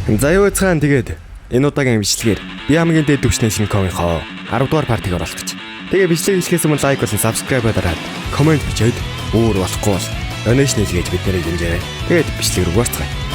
За юу цаан тэгээд энэ удаагийн бичлэгээр би хамгийн дээд түвшний Шинкомынхоо 10 дугаар партиг оруулах гэж. Тэгээ бичлэг хийхээс өмнө лайк болон subscribe дараад комент бичээд өөр болохгүй бол донешн хийлгээж биднийг дэмжээрэй. Тэгээд бичлэг рүү орцгоё.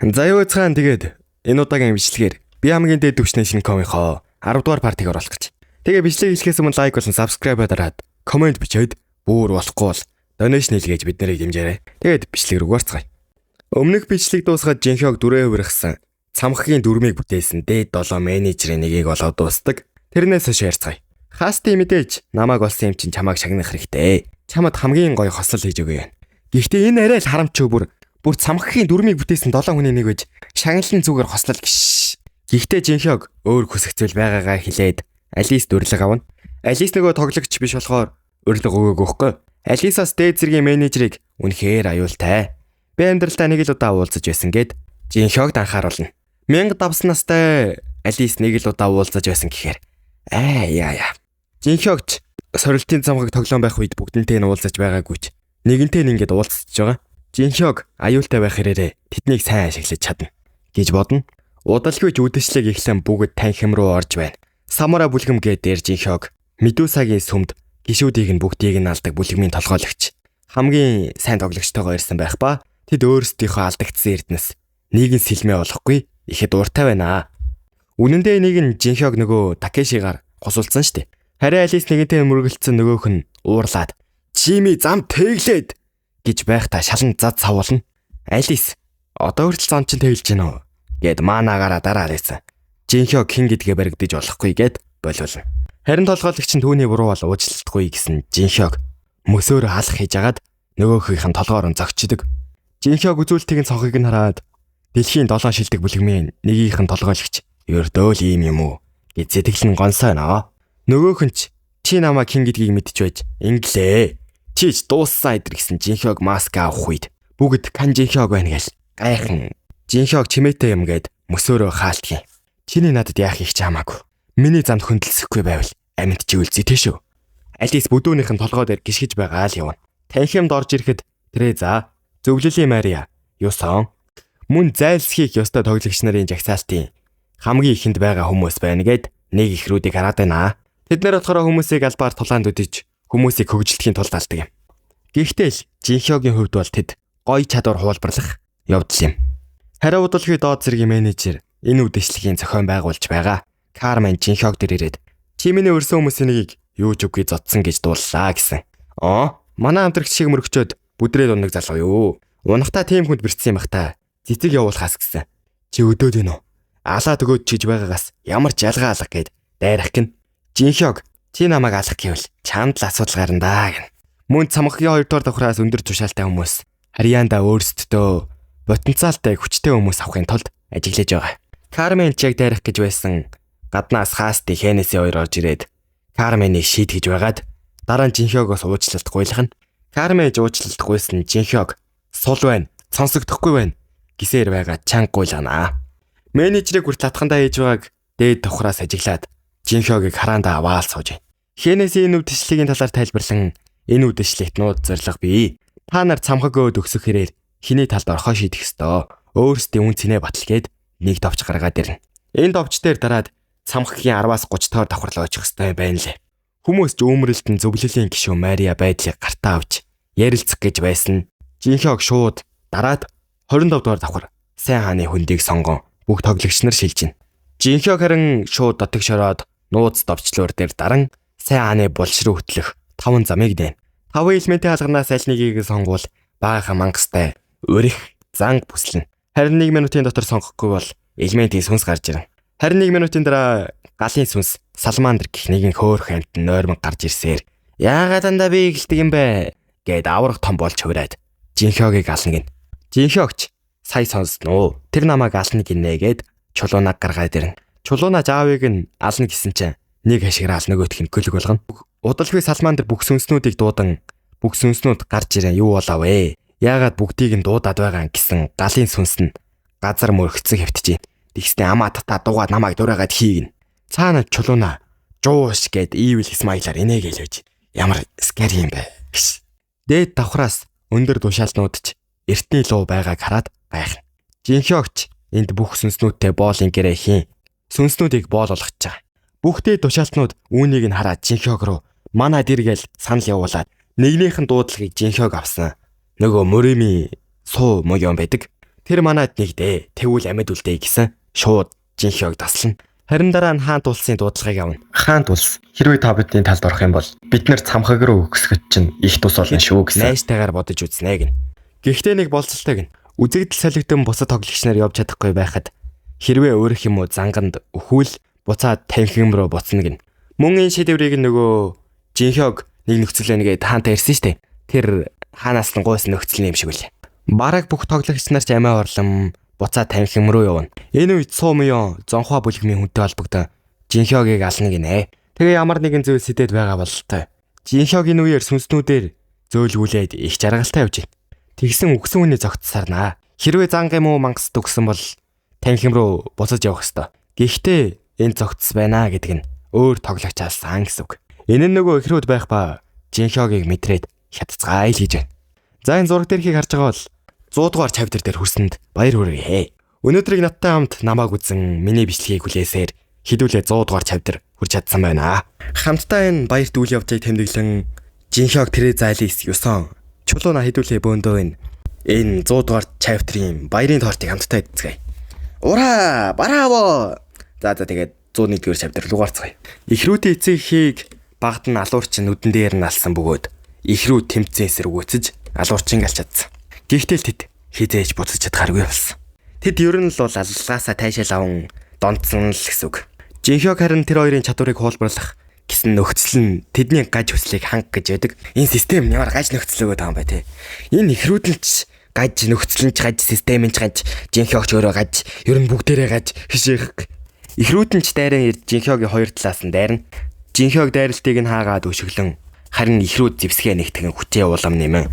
За юу цаан тэгээд энэ удаагийн бичлэгээр би хамгийн дээд түвшний Шинкомынхоо 10 дугаар партиг оруулах гэж. Тэгээ бичлэг хийхээс өмнө лайк болон subscribe дараад комент бичээд бүр болохгүй бол донешн хийлгээж биднийг дэмжээрэй. Тэгээд бичлэг рүү орцгоё. Өмнөх бичлэг дуусгаад Жинхёг дүрээ хувиргасан цамхгийн дүрмийг бүтээсэн дээд 7 менежерийн нэгийг олоод дуустдаг. Тэрнээс хойш ярьцгаая. Хасти мэдээж намайг олсон юм чинь чамайг шагнах хэрэгтэй. Чамд хамгийн гоё хослол хийж өгье. Гэхдээ энэ арай л харамч бүр цамхгийн дүрмийг бүтээсэн 7 хүний нэг байж шагналын зүгээр хослол гიშ. Гэхдээ Жинхёг өөр хүсэгцэл байгаагаа хэлээд Алис дүрлэг авна. Алис нөгөө тоглогч биш болохоор өрлөг өгөөг өгөхгүй. Алисаас дээд зэргийн менежерийг үнэхээр аюултай. Би амьдралдаа нэг л удаа уулзаж байсан гэд Жинхёгд анхааруулна. 1000 давсан настай Алис нэг л удаа уулзаж байсан гэхээр яа. Жинхёгч сорилтын цамхаг тоглоом байх үед бүгднтэй нь уулзаж байгаагүй ч нэгэнтэй нь ингээд уулзчихж байгаа. Жинхёг аюултай байх хэрээрээ тэднийг сайн ашиглаж чадна гэж бодно. Удалгүйч үдэшлэг эхлэн бүгд танхим руу орж байна. Самура бүлгэм дээр Жинхёг Медусагийн сүмд гишүүдийг нь бүгдийг нь алдаг бүлгмийн толгойлогч хамгийн сайн тоглогчтойгоо ирсэн байх ба тэд өөрсдийнхөө алдагдсан эрдэнэс нийгэн сэлмээ болохгүй ихэд уртай байна. Үнэн дээр нэг нь Жинхёг нөгөө Такешигаар гусулсан штэ. Харин Алис нэгэнтэй мөргөлдсөн нөгөөх нь уурлаад "Чими зам тэглээд" гэж байхдаа шалан зад савуулна. Алис одоо хүртэл зам чинь тэглэж гинэ үү гэд манаагаараа дараа алайсан. Жинхёг хин гэдгээ баригдаж болохгүй гэд боловлно. Харин толгойлогч нь түүний буруу бол уучлалтгүй гэсэн Жинхёг мөсөөрө халах хийж агаад нөгөөхийнх нь толгоор нь зогчдөг. Жинхёг үзүүлэлтийг нь цонхыг нь хараад дэлхийн 7 шилдэг бүлгмийн нэгийнх нь толгойлогч ердөө л ийм юм уу гэж сэтгэл нь гонсойно. Нөгөөх нь чи намайг хин гэдгийг мэдж байж инглээ. Чиж дууссан эдэр гэсэн Жинхёг маск авах үед бүгд кан Жинхёг байна гэл гайхан Жинхёг чимээтэй юм гээд мөсөөрөө хаалтгий. Чиний надад яах их ч хамаагүй. Миний замд хөндлөсөхгүй байвал амьд чи үлзээтэй шүү. Алис бүдүүнийх нь толгой дээр гიშгэж байгаа л явна. Танхимд орж ирэхэд Треза, Зөвлөлийн Мария, Юсон мөн зайлсхийх ёстой тоглогч нарын жагсаалтын хамгийн ихэнд байгаа хүмүүс байна гэд нэг их рүүдийг хараад байна. Тэд нар болохоор хүмүүсийг албаар тулаанд үдиж хүмүүсийг хөгжилдөхийн тулд алдаг юм. Гэхдээ л Жинхёгийн хувьд бол тэд гоё чадвар хуулбарлах явдал юм. Харин удалгүй доод зэргийн менежер энэ үдэшлэгийн зохион байгуулж байгаа Кармен Жинхёг дээр ирээд "Чимэний өрсөн хүмүүсийн нэгийг юу ч үгүй зодсон" гэж дууллаа гэсэн. Манай хамтрагч шиг мөрөгчөөд бүдрээд унаг залуу юу. Унахтаа тийм хүнд бэрцсэн юм бах та. Цэцэг явуулахаас гэсэн. Чи өдөөд гинөө. Алаад өгөөд чиж байгаагаас ямар ч ялгаа алга гэд дайрах гин. Жинхёг чи намайг алах гэвэл чамд л асуудал гарна даа гэн. Мөн цамхгийн 2 дугаар давхраас өндөр тушаалтай хүмүүс Харьяанда өөрсдөө потенциалтай хүчтэй хүмүүс авахын тулд ажиллаж байгаа. Кармен чиг дайрах гэж байсан гаднаас Хасти Хенеси хоёр орж ирээд Карменийг шийтгэж байгаад дараа нь Жинхёгоос уучлалт гуйлах нь. Кармен уучлалт гуйсан Жинхёг сул байна, сонсогдохгүй байна гисээр байгаа чанга гуйлгана. Менежерийг хүртэл татхандаа хийж байгааг дээд давхраас ажиглаад Жинхёгийг хараандаа аваал сууж байна. Хенеси энэ үдэшлэгийн талаар тайлбарлан энэ үдэшлэгт нууц зорилго бий. Та нар цамхаг өөд өксөх хэрээр хиний талд орхоо шийдэх ёстой. Өөрсдийн үн цэнэ баталгээд нэг товч гаргаад ирнэ. Энэ товч дээр дараад цамхгийн 10-аас 30 тоор давхарлаа очих ёстой байна лээ. Хүмүүс ч өмрөлтөн Зөвлөлийн гишүүн Мария байдлыг гартаа авч ярилцах гэж байсан. Жинхёг шууд дараад 25 дугаар давхар сайн хааны хөндийг сонгон бүх тоглогч нар шилжинэ. Жинхёг харин шууд дотог шороод нууц довчлуур дээр даран сайн хааны булш руу хөтлөх 5 замыг дээн. 5 элементийн хаалганаас аль нэгийг сонгуул баахан мангастай өрих занг бүслэн. Харин 1 минутын дотор сонгохгүй бол элементийн сүнс гарч ирнэ. Харин 1 минутын дараа галын сүнс Салмандр гэх нэгэн хөөх амьтан нойрмог гарч ирсээр "Яагаад дандаа би гэлдэг юм бэ?" гэд аврах том болж хураад Жинхёгийг ална гин. Жинхёгч "Сая сонсноо. Тэр намайг ална гинэ" гэд чулуунаг гаргаад ирнэ. Чулуунаа жаавыг нь ална гэсэн чинь нэг хашгираа нөгөөх нь гөлөг болгоно. Удалгүй Салмандр бүх сүнснүүдийг дуудан бүх сүнснүүд гарч ирэн юу болоо вэ Яагаад бүгдийг нь дуудаад байгаа гэсэн галын сүнс нь газар мөргцөг хэвтжээ. Тэгснэ амаа татаа дуугаад намайг дураагаад хийгнэ. Цаана чулууна жууш гэд evil smile-аар инээгээл байж. Ямар scary юм бэ гэж. Дээд давхраас өндөр тушаалнууд ч эртний луу байгааг хараад гайхна. Жинхёогч энд бүх сүнснүүдтэй боолын гэрээ хийн. Сүнснүүдийг боол болгож байгаа. Бүх дээд тушаалтнууд үүнийг нь хараад Жинхёог руу манай дэргээл санал явуулаад нэгнийх нь дуудлагыг Жинхёог авсан. Нөгөө Мөрөми суу моён байдаг. Тэр манад нэгдээ. Тэгвэл амьд үлдээ гэсэн. Шууд Жинхёог таслана. Харин дараа нь хаант улсын дуудлагыг авна. Хаант улс хэрвээ та бидний талд орох юм бол бид нар цамхаг руу өгсгөж чинь их тус болно шүү гэсэн. Найстайгаар бодож үзнэ гин. Гэхдээ нэг болцолтой гин. Үзэгдэл солигдсон бусад тоглогч нар явж чадахгүй байхад хэрвээ өөрөх юм уу занганд өхүүл буцаад танхим руу буцна гин. Мөн энэ шийдвэрийг нөгөө Жинхёог нэг нөхцөл байнгээд хаанта ирсэн штэ. Тэр хаанаас нь гойс нөхцөл юм шиг үлээ. Бараг бүх тоглогч нар ч амиа орлон буцаад танхим руу явна. Энэ үед Сумиё зонхоо бүлгмийн хүнтэй холбогдсон Жинхёогийг ална гинэ. Тэгээ ямар нэгэн зүйл сэтэд байгаа бололтой. Жинхёогийн үеэр сүнснүүдээр зөөлгүүлээд их жаргалтай явж байна. Тэгсэн үгсэн үний зогтсарнаа. Хэрвээ занг юм уу мангас төгсөн бол танхим руу буцаж явах ёстой. Гэхдээ энэ зогтс байна гэдэг нь өөр тоглогчаас сан гэсэн үг. Энэ нь нөгөө ихрүүд байх ба Жинхёогийг мэдрээд хятцгаа ил хийж байна. За энэ зураг дээрхийг харж байгаа бол 100 дугаар чавтер дээр хүрсэнд баяр хүргэе. Өнөөдрийг надтай хамт намааг үзэн миний бичлэгийг хүлээсээр хідүүлээ 100 дугаар чавтер хүрч чадсан байна. Хамтдаа энэ баярт үйл явцыг тэмдэглэн Жинхёог Тереза Алис 9 чулууна хідүүлээ бөөндөө энэ 100 дугаар чавтрын баярын тортыг хамтдаа эзэцгээе. Ура! Браво! За тэгээд 101 дугаар чавтер руу гарцгаая. Ихрүүдийн эцэгхийг багт нь алуурч нүдэн дээр нь алсан бөгөөд ихрүү тэмцэн эсэргүүцэж алуурчин галч чадсан. Гэхдээ тэд хизээж буцаж чадхааргүй болсон. Тэд ер нь л бол аллагаасаа тайшаал аван донцсон л гэсэн үг. Жинхёог харин тэр хоёрын чадварыг хуулбарлах гэсэн нөхцөл нь тэдний гаж хүслийг ханг гэж байдаг. Энэ систем ямар гаж нөхцөл өгöd байгаа юм бэ те. Энэ ихрүүд нь ч гаж нөхцөл нь ч гаж систем нь ч гаж Жинхёогч өөрөө гаж ер нь бүгдээрээ гаж хишээх. Ихрүүд нь ч дайран ирж Жинхёогийн хоёр талаас нь дайрна. Жинхёог дайралтыг нь хаагаад өшөглөн харин ихрүүд зэвсгээ нэгтгэн хүчээ улам нэмэн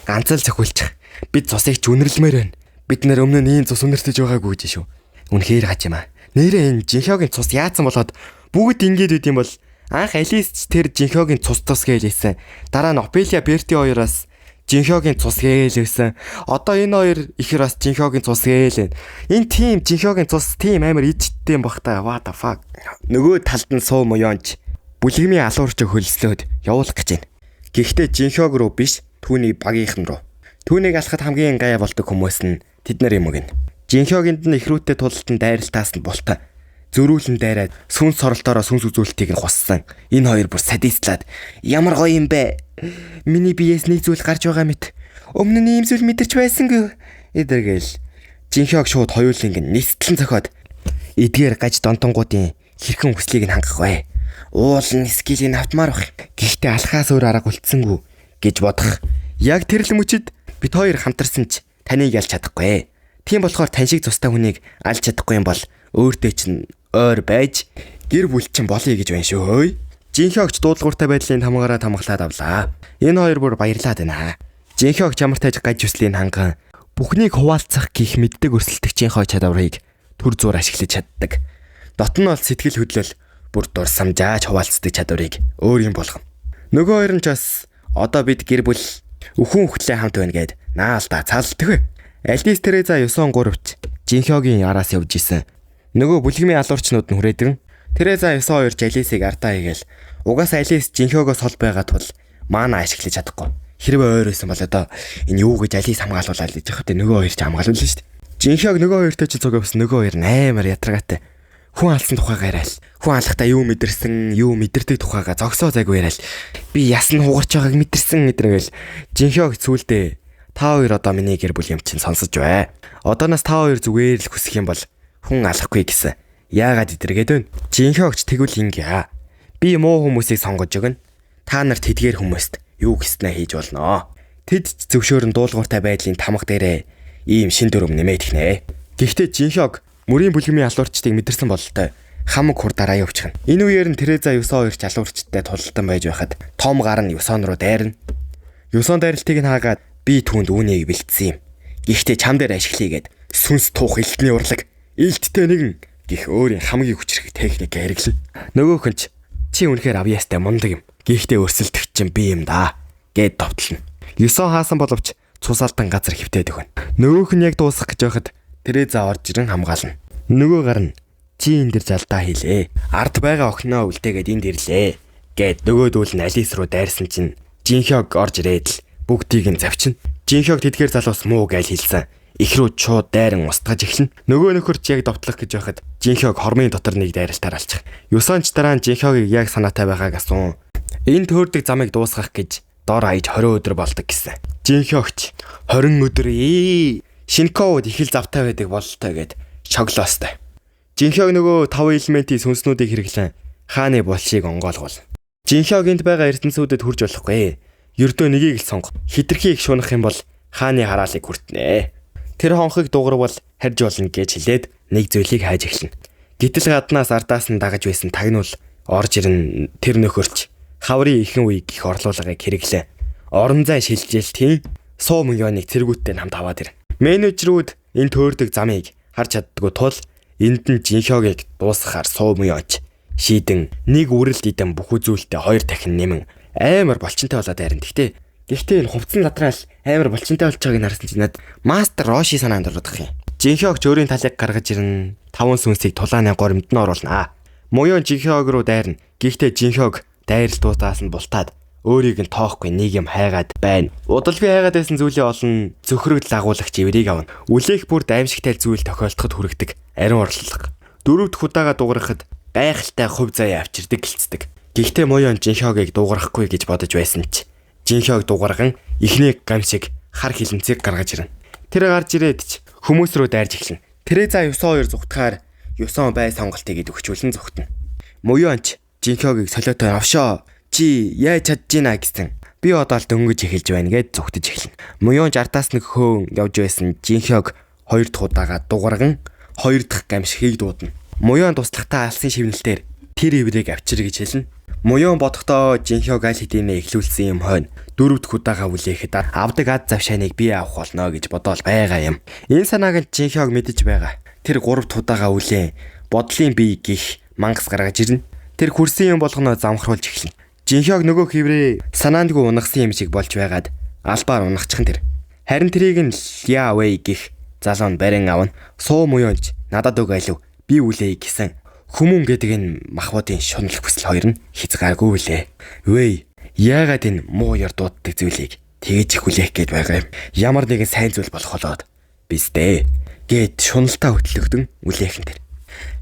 ганц л зохиулчих. Бид цусыг ч үнэрлэмээр байна. Бид нар өмнө нь ийм цус үнэртэж байгаагүй гэж шүү. Үнэхээр гаж юм аа. Нэрээ энэ Жинхёогийн цус яатсан болоод бүгд ингэж үт юм бол анх Алис ч тэр Жинхёогийн цус гэлээсэн. Дараа нь Опелия Берти хоёроос Жинхёогийн цус гэлээсэн. Одоо энэ хоёр ихэр бас Жинхёогийн цус гэлээ. Энэ тим Жинхёогийн цус тим амар ичтэй юм бах та. What the fuck. Нөгөө талд нь суу моёнч бүлгмийн алуурч хөлслөөд явуулах гэж байна. Гэхдээ Жинхёог руу биш түүний багийнхан руу. Түүнийг алхахад хамгийн гай болдог хүмүүс нь тэд нар юм гин. Жинхёогинд нь ихрүүттэй тулалтан дайралтаас нь бултаа. Зөрүүлэн дайраад сүнс соролтоороо сүнс үзүүлэлтийг нь хуссан. Энэ хоёр бүр садистлаад ямар гоё юм бэ? Миний биеэс нэг зүйл гарч байгаа мэт. Өмнө нь ийм зүйл мэдэрч байсангүй. Эдэргээл Жинхёог шууд хоёулынг нь нистлэн зохиод эдгээр гаж донтонгуудын хэрхэн хүслийг нь хангах вэ? Уулын скилийг автмаар бах. Гэхдээ алхаас өөр арга үлдсэнгүй гэж бодох. Яг тэр л мөчид бид хоёр хамтарсан ч таныг ялж чадахгүй. Тийм болохоор тань шиг цустай хүнийг алж чадахгүй юм бол өөртөө чинь ойр байж гэр бүл чинь болъё гэж байна шүү. Жинхёогч дуудлагууртай байдлын хамгаараа тамглаад авлаа. Энэ хоёр бүр баярлаад байна. Жинхёогч ямар таж гаж хүслийн ханган бүхнийг хуваалцах гих мэддэг өрсөлдөгчийнхөө чадварыг төр зур ашиглаж чаддаг. Дотн нь бол сэтгэл хөдлөл бүр дурсамжаач хуваалцдаг чадварыг өөр юм болгоно. Нөгөө хоёр нь ч бас одоо бид гэр бүл өхөн хөлөө хамт байна гэд наалдаа цаалддаг. Алис Тереза 9-3-ч Жинхёогийн араас явж исэн. Нөгөө бүлгмийн алуурчнууд нь хүрээдэн Тереза 9-2 Алисыг артаа хийгээл угаасаа Алис Жинхёогоос хол байгаа тул маана ашиглаж чадахгүй. Хэрвээ ойройсон бол одоо энэ юу гэж Алис хамгаалуулаад гэж явах тэ нөгөө хоёр ч хамгаалуулна шүү дээ. Жинхёог нөгөө хоёртой ч цуг авсан нөгөө хоёр амар ятрагаатай. Хүн алсан тухайгаар айл. Хүн алхтаа юу мэдэрсэн, юу мэдэрдэг тухайгаа зогсоо зайгүй яриад би ясн хугарч байгааг мэдэрсэн гэдэргээл Жинхёог цүүлдээ та хоёр одоо миний гэр бүл юм чинь сонсож бай. Одооноос та хоёр зүгээр л хүсэх юм бол хүн алахгүй гэсэн. Яагаад идэргээд вэ? Жинхёогч тэгвэл ингээ. Би муу хүмүүсийг сонгож өгнө. Та нарт тэдгээр хүмүүст юу гэснээ хийж болно. Тэд зөвшөөрн дуулууртай байдлын тамга дээрээ ийм шин дүрм нэмээд ихнэ. Гэхдээ Жинхёог мөрийн бүлгмийн алуурчдыг мэдэрсэн бололтой хамаг хур дараа явчихна. Энэ үеэр нь Тереза 9-2 алуурчдтай тултан байж байхад том гар нь 9 руу дайрна. 9 дайралтыг нь хаагаад Би түүнд үүнийг бэлдсэн юм. Гэхдээ чам дээр ашиглая гэд сүнс тух элтний урлаг илттэй нэгэн гих өөрийн хамгийн хүчрэг техник хэрэглэн. Нөгөөх нь чи үнэхээр авьяастай мундаг юм. Гэхдээ өрсөлдөх чинь би юм да гэд довтлно. Юсон хаасан боловч цусаалтан газар хөвтөөд өгнө. Нөгөөх нь яг дуусгах гэж байхад Тереза орж ирэн хамгаална. Нөгөө гар нь чи энэ дэр залдаа хийлээ. Ард байгаа охиноо үлдээгээд энд ирлээ гэд нөгөөдүүл нь Алис руу дайрсан чинь Жинхёг орж ирээд л бүгдийг нь завчна. Жинхёг тэдгээр залуус муу гайл хэлсэн. Их рүү шууд дайран устгаж эхэлнэ. Нөгөө нөхөрч яг довтлох гэж байхад Жинхёг хормын дотор нэг дайралтаар алчих. Юсонч дараа нь Жинхёгийг яг санаатай байгааг асуун. Энэ төөрдөг замыг дуусгах гэж дор хаяж 20 өдөр болдог гэсэн. Жинхёгч 20 өдөр Шинкоуд их л завтай байдаг бололтой гэд шоглоостой. Жинхёг нөгөө 5 элементийн сүнснүүдийг хэрэглэн хааны булшийг онгойлгуул. Жинхёг энд байгаа ертөнцүүдэд хүрж болохгүй. Ердөө нэгийг л сонго. Хитрхи их шунах юм бол хааны хараалыг хүртнэ. Тэр хонхыг дуурвал харж болно гэж хэлээд нэг зүйлийг хайж эхэлнэ. Гэтэл гаднаас ардаас нь дагаж байсан тагнуул орж ирэн тэр нөхөрч хаврын ихэн үеиг их орлуулгыг хэрэглээ. Орон зай шилжилтийн 100 миллионыг цэргүүттэй хамт аваад ир. Менежерүүд энэ төөрдөг замыг харж чаддгүй тул энд нь Жинхёгийг дуусгахаар 100 миллионч шийдэн нэг үрэлт идэм бүх үзүүлэлтээ 2 дахин нэмэн амар болчинтай болоод байрна. Гэхдээ энэ хувцсан ладраал амар болчинтай болж байгааг харсан чинь надад мастер Роши санаанд ордог юм. Жинхёг өөрийн талыг гаргаж ирэн 5 сүнсийг тулааны горимд нь оруулна. Муян Жинхёг руу дайрна. Гэхдээ Жинхёг дайралтуудаас нь бултаад өөрийг нь тоохгүй нэг юм хайгаад байна. Удалгүй хайгаад байсан зүйлээ олон зөвхөрөгдөл агуулгач эврийг авна. Үлээх бүр аимшигтай зүйл тохиолдоход хүргэдэг ариун орлого. 4 дахь удаага дуурахад гайхалтай хувь заяа авчирдаг гэлцдэг. Гэхдээ Муян Жинхёгийг дуурахгүй гэж бодож байсан ч Жинхёг дуурган ихний гам шиг хар хилэнцгийг гаргаж ирнэ. Тэр гарч ирээд ч хүмүүс рүү дайрж эхэлнэ. Тереза Юсон хоёр зүгтгаар Юсон бай сонголтыг өгчүүлэн зүгтнэ. Муянч Жинхёгийг солиотой авшаа. Чи яаж чадчихна гэсэн. Би одоо л дөнгөж эхэлж байна гэд зүгтэж эхэлнэ. Муянч артаас нэг хөөн явж байсан Жинхёг 2 дахь удаага дуурган 2 дахь гамшигыг дуудана. Муян туслахтаа алсын шивнэлтээр тэр иврийг авчир гэж хэлнэ. Муян бодохдоо Жинхёг аль хэдийнэ эхлүүлсэн юм хойно 4 дахь удаага үлээхэд авдаг ад завшааныг би авах болно гэж бодоол байгаа юм. Энэ санааг нь Жинхёг мэдэж байгаа. Тэр 3 дахь удаага үлээ бодлын бие гих мангас гаргаж ирнэ. Тэр хүрсэн юм болгоноо замхруулж эхэлнэ. Жинхёг нөгөө хиврээ санаандгүй унагсан юм шиг болж байгаад албаар унагчихсан тэр. Харин тэрийг нь Яа Вэй гих залуу нь барин авна. Суу Муянч надад өг алив би үлээ гэсэн. Хүмүүн гэдэг энэ махбодын шунал хүсэл хоёр нь хязгааргүй үлээ. Вэй яагаад энэ муу яр дууддаг зүйлийг тэгэж их үлээх гээд байгаа юм. Ямар нэгэн сайн зүйл болох болоод бисдээ гэд шуналтаа хөтлөгдөн үлээхэн тэр.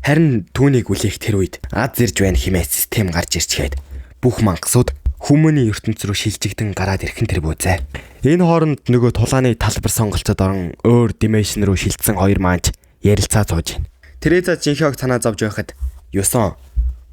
Харин түүнийг үлээх тэр үед ад зэрж байна хэмээн систем гарч ирчгээд бүх мангасууд хүмүүний ертөнц рүү шилжигдэн гараад ирхэн тэр бүүзээ. Энэ хооронд нөгөө тулааны талбар сонголтод орон өөр димешн рүү шилжсэн хоёр маанч ярилцаа сууж байна. Тереза Жинхёг санаа зовж байхад Юсон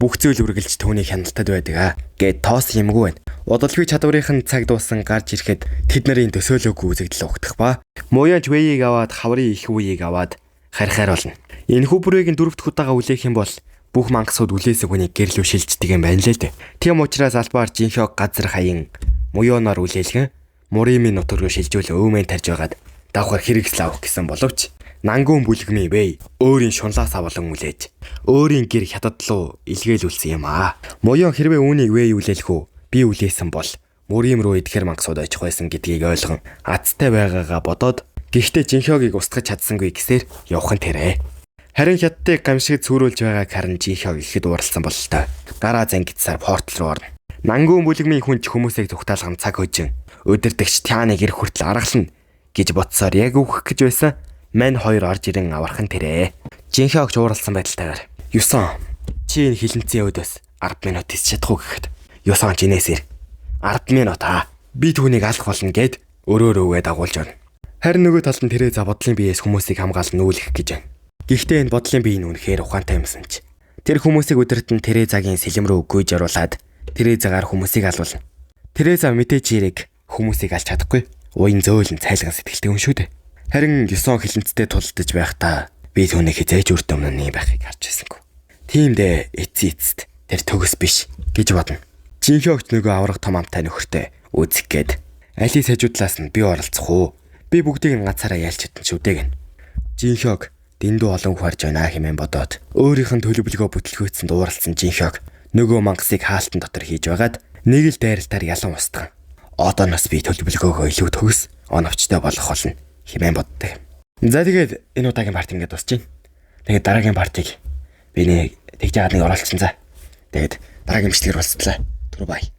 бүх зүйл үргэлж түүний хяналтад байдаг гэд тоос юмгүй байна. Удалгүй чадварын цаг дууссан гарч ирэхэд тэд нарын төсөөлөөгүй үзэгдэл өгдөх ба Муянч Вэйийг аваад хаврын их үеийг аваад харихаар болно. Энэ хүүбрийг 4 дахь удаага үлээх юм бол бүх мангасууд үлээсэг хүнийг гэрлүү шилждэг юм байна лээ дээ. Тийм учраас албаар Жинхёг газар хаян Муянаар үлээлгэн Муримын нутаг руу шилжүүл өөмэн тарж байгаад давхар хэрэгсэл авах гэсэн боловч Нангун бүлгмийн Вэй өөрийн шунлаасаа болон үлээж өөрийн гэр хятад руу илгээлүүлсэн юм аа. Муян хэрвээ үүнийг Вэй үлээлэх үү би үлээсэн бол Мурим руу идэхэр мангасууд очих байсан гэдгийг ойлгон азтай байгаагаа бодоод гэхдээ Жинхёгийг устгаж чадсангүй гэсээр явах нь тэрэ. Харин хятадыг гамшиг цөөрүүлж байгааг харин Жинхёг ихэд ууралсан бололтой. Гараа зангидсаар портал руу орно. Нангун бүлгмийн хүнч хүмүүсийг зүгтаалган цаг хөжин өдөртөгч Тяныг ирэх хүртэл аргална гэж бодсоор яг өгөх гэж байсан. Мань хоёр орж ирэн авархан тэрэ. Жинхёгч ууралсан байдалтайгаар Юсон чи энэ хилэнцэн өдөөс 10 минут хийж чадахгүй гэхэд Юсон ч инээсэр 10 минут би түүнийг алах болно гэд өрөөрөөгээ дагуулж байна. Харин нөгөө талд нь Тереза бодлын биеэс хүмүүсийг хамгаалан нүүлгэх гэж байна. Гэхдээ энэ бодлын бие нь үнэхээр ухаантай юмсан ч тэр хүмүүсийг өдөртөн Терезагийн сэлэм рүү гүйж оруулаад Терезагаар хүмүүсийг алуулна. Тереза мэдээж ирэг хүмүүсийг алж чадахгүй. Уян зөөлөн цайлган сэтгэлтэй хүн шүү дээ. Харин Юсон хилэнцтэй тулдаж байхдаа би түүнийг хизээж үрд өмнө байхыг харж байсангүй. Тиймдээ эцэст тэр төгс биш гэж бодно. Жинхёгч нөгөө аврах том амтай нөхөртэй үзэх гээд Алийг сайжуудлаас нь би оролцох уу? Би бүгдийг нь ганцаараа ялч чадсан ч үдэг гэн. Жинхёг дэндүү олон хүн харж байна хэмээн бодоод өөрийнх нь төлөвлөгөө бүтлгүүцсэнд ууралсан Жинхёг нөгөө мангасыг хаалтан дотор хийж байгаад нэг л дайралтаар ялан устган. Одооноос би төлөвлөгөөгөө илүү төгс оновчтой болгох болно хэмээн боддог. За тэгээд энэ удаагийн парти ингээд дуусч байна. Тэгээд дараагийн партиг би нэг тэгж яагаад нэг оруулсан за. Тэгээд дараагийн бичлэгээр болцлаа. Түр бай.